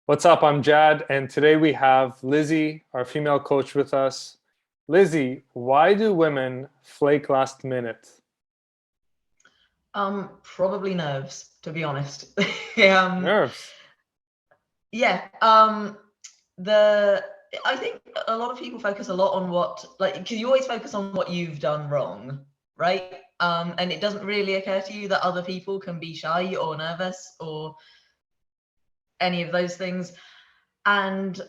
What's up? I'm Jad, and today we have Lizzie, our female coach, with us. Lizzie, why do women flake last minute? Probably nerves, to be honest. um, Nerves. yeah. The I think a lot of people focus a lot on because you always focus on what you've done wrong, right? And it doesn't really occur to you that other people can be shy or nervous or any of those things. And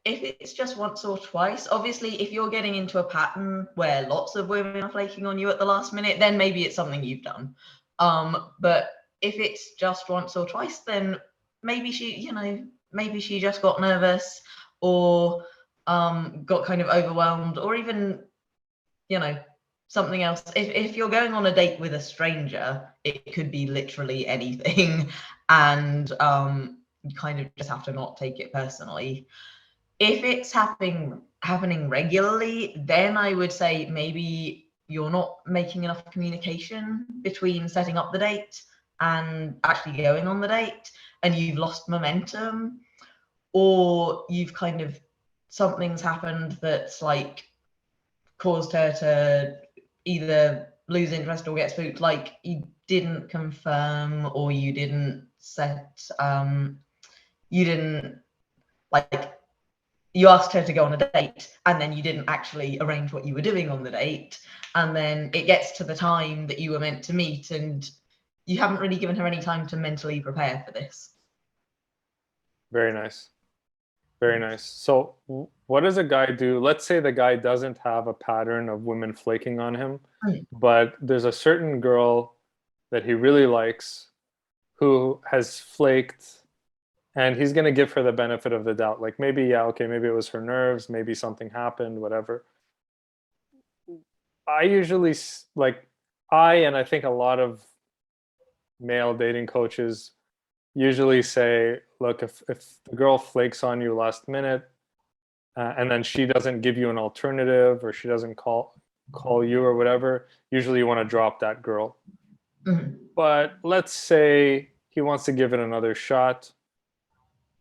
if it's just once or twice, obviously, if you're getting into a pattern where lots of women are flaking on you at the last minute, then maybe it's something you've done. But if it's just once or twice, then maybe she just got nervous or got kind of overwhelmed, or even, you know, something else. If you're going on a date with a stranger, it could be literally anything, and you kind of just have to not take it personally. If it's happening regularly, then I would say maybe you're not making enough communication between setting up the date and actually going on the date, and you've lost momentum, or you've kind of something's happened that's like caused her to either lose interest or get spooked, like you didn't confirm, or you didn't like you asked her to go on a date and then you didn't actually arrange what you were doing on the date, and then it gets to the time that you were meant to meet and you haven't really given her any time to mentally prepare for this. Very nice. Very nice. So, what does a guy do? Let's say the guy doesn't have a pattern of women flaking on him, but there's a certain girl that he really likes who has flaked, and he's going to give her the benefit of the doubt. Like maybe, yeah, okay, maybe it was her nerves, maybe something happened, whatever. I usually like and I think a lot of male dating coaches usually say, look, if the girl flakes on you last minute, and then she doesn't give you an alternative, or she doesn't call you or whatever, usually you want to drop that girl. Mhm. But let's say he wants to give it another shot.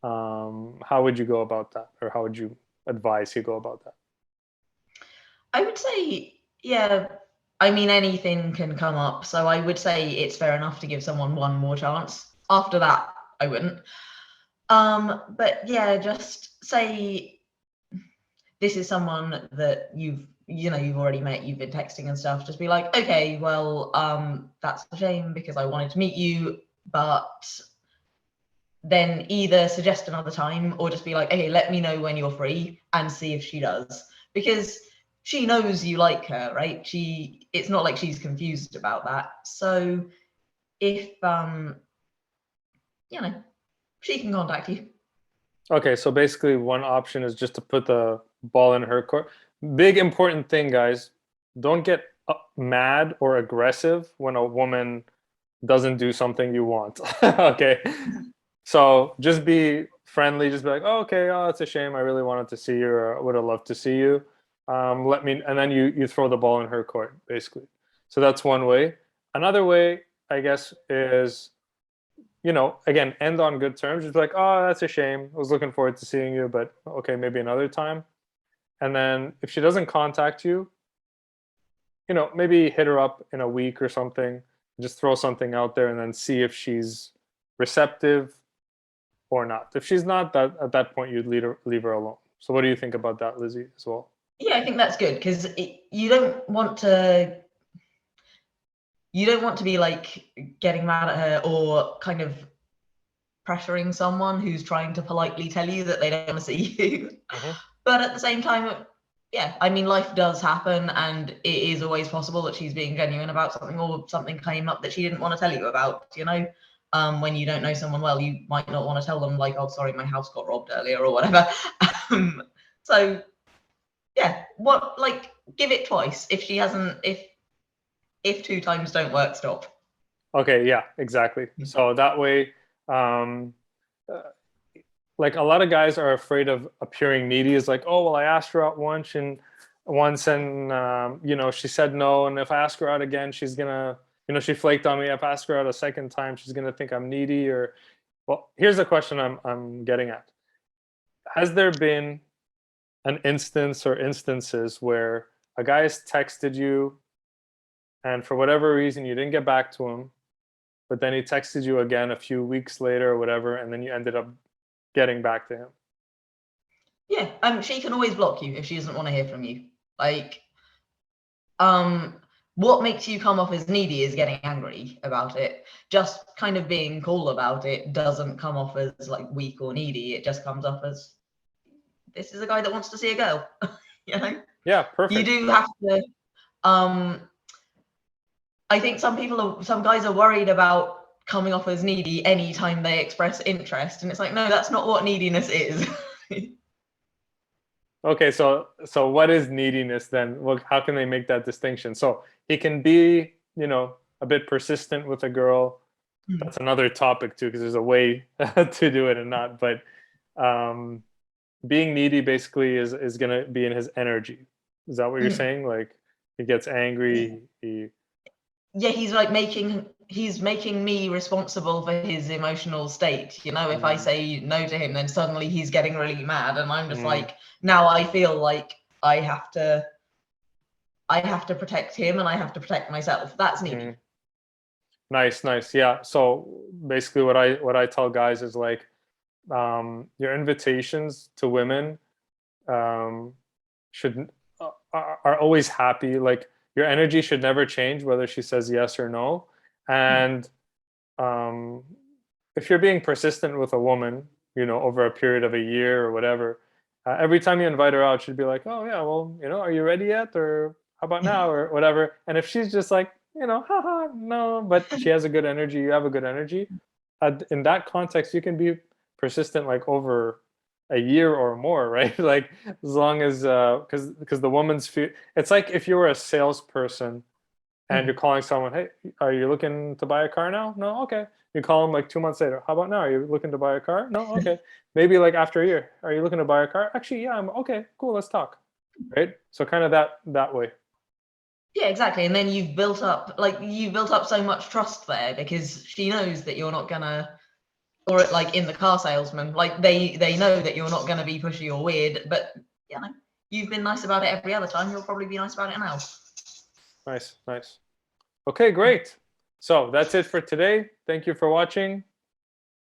How would you go about that, or how would you advise he go about that? I would say, yeah, I mean, anything can come up. So I would say it's fair enough to give someone one more chance. After that, I wouldn't. But yeah, just say this is someone that you've already met, you've been texting and stuff. Just be like, okay, well, that's a shame because I wanted to meet you, but then either suggest another time or just be like, okay, let me know when you're free and see if she does. Because she knows you like her, right? It's not like she's confused about that. So if you know, she can contact you. Okay, so basically one option is just to put the ball in her court. Big important thing, guys. Don't get mad or aggressive when a woman doesn't do something you want. Okay. So just be friendly, just be like, oh, okay, oh, it's a shame. I really wanted to see you, or would have loved to see you. Let me, and then you throw the ball in her court, basically. So that's one way. Another way, I guess, is, again, end on good terms. Just be like, oh, that's a shame. I was looking forward to seeing you, but okay, maybe another time. And then if she doesn't contact you, maybe hit her up in a week or something. Just throw something out there and then see if she's receptive or not. If she's not, that at that point you'd leave her alone. So what do you think about that, Lizzie, as well? Yeah, I think that's good because you don't want to be like getting mad at her or kind of pressuring someone who's trying to politely tell you that they don't want to see you. Hmm. But at the same time, yeah, I mean, life does happen, and it is always possible that she's being genuine about something, or something came up that she didn't want to tell you about. When you don't know someone well, you might not want to tell them, like, oh, sorry, my house got robbed earlier or whatever. um, so yeah, give it twice. If she hasn't, if two times don't work, stop. Okay, yeah, exactly. So that way, um, uh, like a lot of guys are afraid of appearing needy. Is like, oh well, I asked her out once and she said no, and if I ask her out again, she's gonna, she flaked on me. If I ask her out a second time, she's gonna think I'm needy. Or, well, here's the question I'm getting at. has there been an instance or instances where a guy has texted you and for whatever reason you didn't get back to him, but then he texted you again a few weeks later or whatever, and then you ended up getting back to him? Yeah, she can always block you if she doesn't want to hear from you. Like, what makes you come off as needy is getting angry about it. Just kind of being cool about it doesn't come off as like weak or needy. It just comes off as, this is a guy that wants to see a girl. You know, Yeah, you perfect. do have to. I think some guys are worried about coming off as needy anytime they express interest, and it's like, no, that's not what neediness is. Okay, so what is neediness then? Well, how can they make that distinction? So he can be, a bit persistent with a girl. That's another topic too, because there's a way to do it and not. But um, being needy basically is gonna be in his energy. Is that what you're saying? Like he gets angry, he Yeah, he's making me responsible for his emotional state. You know, if I mm, say no to him, then suddenly he's getting really mad, and I'm just mm, like, now I feel like I have to protect him, and I have to protect myself. That's mm. needy. Nice, nice. Yeah. So basically what I tell guys is like your invitations to women um, should are always happy. Like your energy should never change whether she says yes or no. Mm, And um, if you're being persistent with a woman, over a period of a year or whatever, every time you invite her out, she'd be like, "Oh yeah, well, are you ready yet?" Or "How about now?" or whatever. And if she's just like, haha, no, but she has a good energy, you have a good energy. In that context, you can be persistent like over a year or more, right? Like as long as because the woman's feel it's like if you were a salesperson and you're mm. calling someone, hey, are you looking to buy a car now? No, okay. You call them like 2 months later. How about now? Are you looking to buy a car? No, okay. Maybe like after a year, are you looking to buy a car? Actually, yeah, I'm okay. Cool, let's talk. Right? So kind of that way. Yeah, exactly. And then you've built up so much trust there because she knows that you're not gonna, or like in the car salesman, like they know that you're not gonna be pushy or weird, but you know, you've been nice about it every other time. You'll probably be nice about it now. Nice, nice. Okay, great. So that's it for today. Thank you for watching.